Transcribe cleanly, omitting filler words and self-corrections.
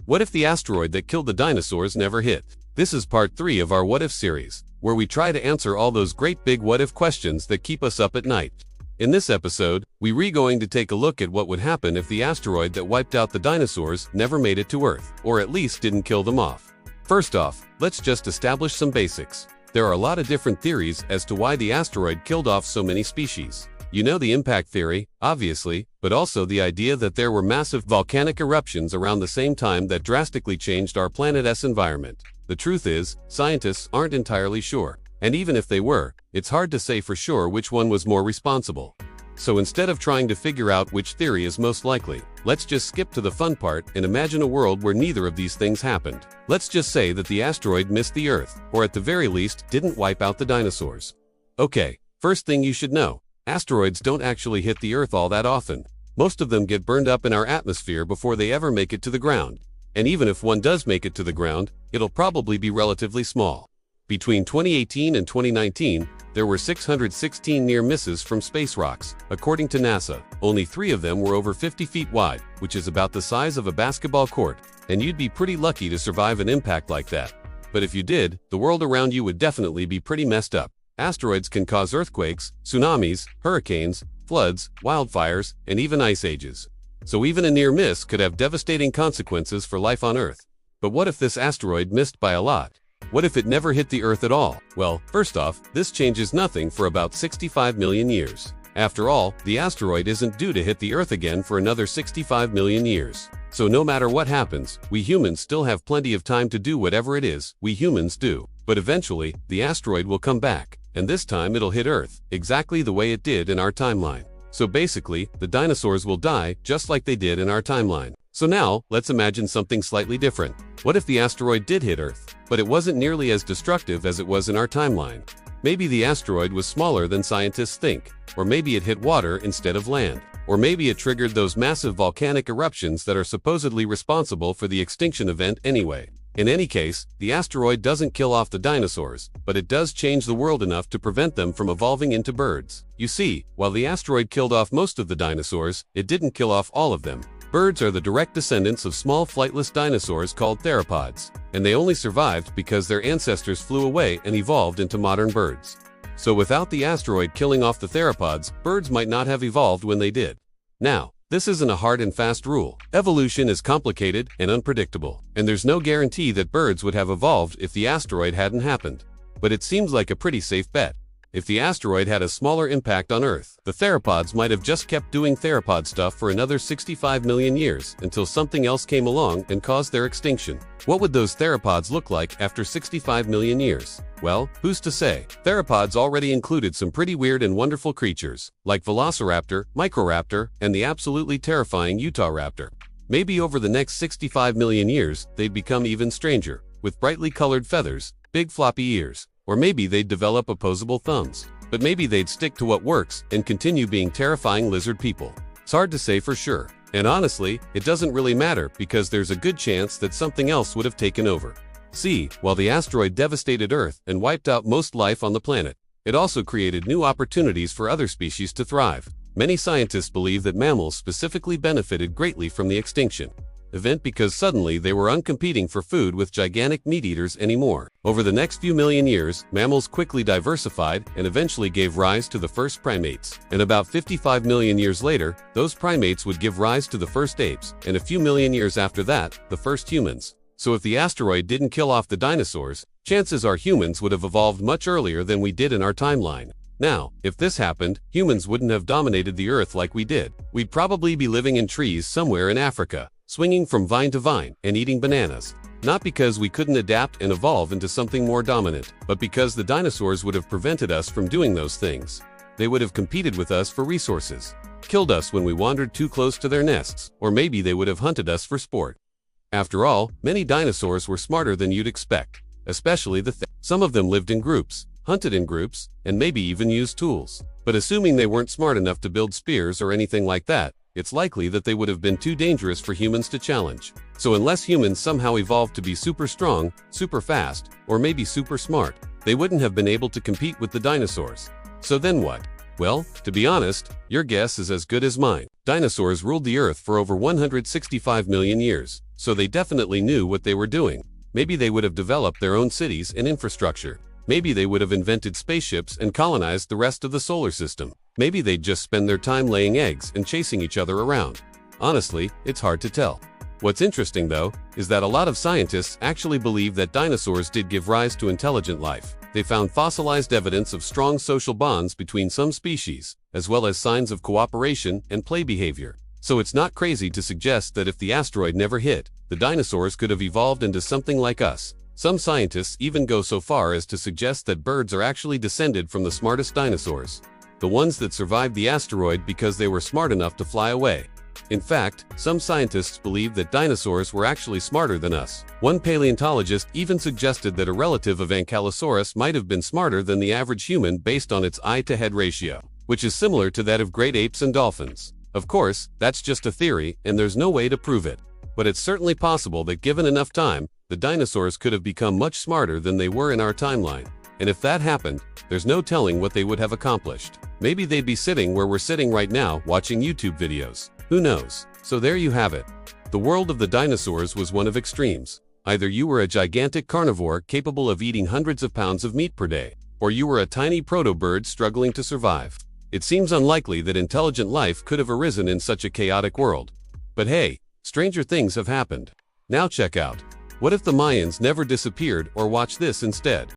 What if the asteroid that killed the dinosaurs never hit? This is part 3 of our What If series, where we try to answer all those great big what if questions that keep us up at night. In this episode, we're going to take a look at what would happen if the asteroid that wiped out the dinosaurs never made it to Earth, or at least didn't kill them off. First off, let's just establish some basics. There are a lot of different theories as to why the asteroid killed off so many species. You know the impact theory, obviously, but also the idea that there were massive volcanic eruptions around the same time that drastically changed our planet's environment. The truth is, scientists aren't entirely sure. And even if they were, it's hard to say for sure which one was more responsible. So instead of trying to figure out which theory is most likely, let's just skip to the fun part and imagine a world where neither of these things happened. Let's just say that the asteroid missed the Earth, or at the very least, didn't wipe out the dinosaurs. Okay, first thing you should know, asteroids don't actually hit the Earth all that often. Most of them get burned up in our atmosphere before they ever make it to the ground. And even if one does make it to the ground, it'll probably be relatively small. Between 2018 and 2019, there were 616 near misses from space rocks. According to NASA, only 3 of them were over 50 feet wide, which is about the size of a basketball court, and you'd be pretty lucky to survive an impact like that. But if you did, the world around you would definitely be pretty messed up. Asteroids can cause earthquakes, tsunamis, hurricanes, floods, wildfires, and even ice ages. So even a near miss could have devastating consequences for life on Earth. But what if this asteroid missed by a lot? What if it never hit the Earth at all? Well, first off, this changes nothing for about 65 million years. After all, the asteroid isn't due to hit the Earth again for another 65 million years. So no matter what happens, we humans still have plenty of time to do whatever it is we humans do. But eventually, the asteroid will come back, and this time it'll hit Earth, exactly the way it did in our timeline. So basically, the dinosaurs will die just like they did in our timeline. So now, let's imagine something slightly different. What if the asteroid did hit Earth, but it wasn't nearly as destructive as it was in our timeline? Maybe the asteroid was smaller than scientists think, or maybe it hit water instead of land, or maybe it triggered those massive volcanic eruptions that are supposedly responsible for the extinction event anyway. In any case, the asteroid doesn't kill off the dinosaurs, but it does change the world enough to prevent them from evolving into birds. You see, while the asteroid killed off most of the dinosaurs, it didn't kill off all of them. Birds are the direct descendants of small flightless dinosaurs called theropods, and they only survived because their ancestors flew away and evolved into modern birds. So without the asteroid killing off the theropods, birds might not have evolved when they did. Now, this isn't a hard and fast rule. Evolution is complicated and unpredictable, and there's no guarantee that birds would have evolved if the asteroid hadn't happened. But it seems like a pretty safe bet. If the asteroid had a smaller impact on Earth, the theropods might have just kept doing theropod stuff for another 65 million years until something else came along and caused their extinction. What would those theropods look like after 65 million years? Well, who's to say? Theropods already included some pretty weird and wonderful creatures, like Velociraptor, Microraptor, and the absolutely terrifying Utahraptor. Maybe over the next 65 million years, they'd become even stranger, with brightly colored feathers, big floppy ears. Or maybe they'd develop opposable thumbs. But maybe they'd stick to what works and continue being terrifying lizard people. It's hard to say for sure. And honestly, it doesn't really matter because there's a good chance that something else would have taken over. See, while the asteroid devastated Earth and wiped out most life on the planet, it also created new opportunities for other species to thrive. Many scientists believe that mammals specifically benefited greatly from the extinction event because suddenly they were uncompeting for food with gigantic meat-eaters anymore. Over the next few million years, mammals quickly diversified and eventually gave rise to the first primates. And about 55 million years later, those primates would give rise to the first apes, and a few million years after that, the first humans. So if the asteroid didn't kill off the dinosaurs, chances are humans would have evolved much earlier than we did in our timeline. Now, if this happened, humans wouldn't have dominated the Earth like we did. We'd probably be living in trees somewhere in Africa, swinging from vine to vine and eating bananas. Not because we couldn't adapt and evolve into something more dominant, but because the dinosaurs would have prevented us from doing those things. They would have competed with us for resources, killed us when we wandered too close to their nests, or maybe they would have hunted us for sport. After all, many dinosaurs were smarter than you'd expect, especially some of them lived in groups, hunted in groups, and maybe even used tools. But assuming they weren't smart enough to build spears or anything like that, it's likely that they would have been too dangerous for humans to challenge. So unless humans somehow evolved to be super strong, super fast, or maybe super smart, they wouldn't have been able to compete with the dinosaurs. So then what? Well, to be honest, your guess is as good as mine. Dinosaurs ruled the Earth for over 165 million years. so they definitely knew what they were doing. Maybe they would have developed their own cities and infrastructure. Maybe they would have invented spaceships and colonized the rest of the solar system. Maybe they'd just spend their time laying eggs and chasing each other around. Honestly, it's hard to tell. What's interesting, though, is that a lot of scientists actually believe that dinosaurs did give rise to intelligent life. They found fossilized evidence of strong social bonds between some species, as well as signs of cooperation and play behavior. So it's not crazy to suggest that if the asteroid never hit, the dinosaurs could have evolved into something like us. Some scientists even go so far as to suggest that birds are actually descended from the smartest dinosaurs, the ones that survived the asteroid because they were smart enough to fly away. In fact, some scientists believe that dinosaurs were actually smarter than us. One paleontologist even suggested that a relative of Ankylosaurus might have been smarter than the average human based on its eye-to-head ratio, which is similar to that of great apes and dolphins. Of course, that's just a theory, and there's no way to prove it. But it's certainly possible that given enough time, the dinosaurs could have become much smarter than they were in our timeline. And if that happened, there's no telling what they would have accomplished. Maybe they'd be sitting where we're sitting right now, watching YouTube videos. Who knows? So there you have it. The world of the dinosaurs was one of extremes. Either you were a gigantic carnivore capable of eating hundreds of pounds of meat per day, or you were a tiny proto-bird struggling to survive. It seems unlikely that intelligent life could have arisen in such a chaotic world. But hey, stranger things have happened. Now check out. What if the Mayans never disappeared? Or watch this instead.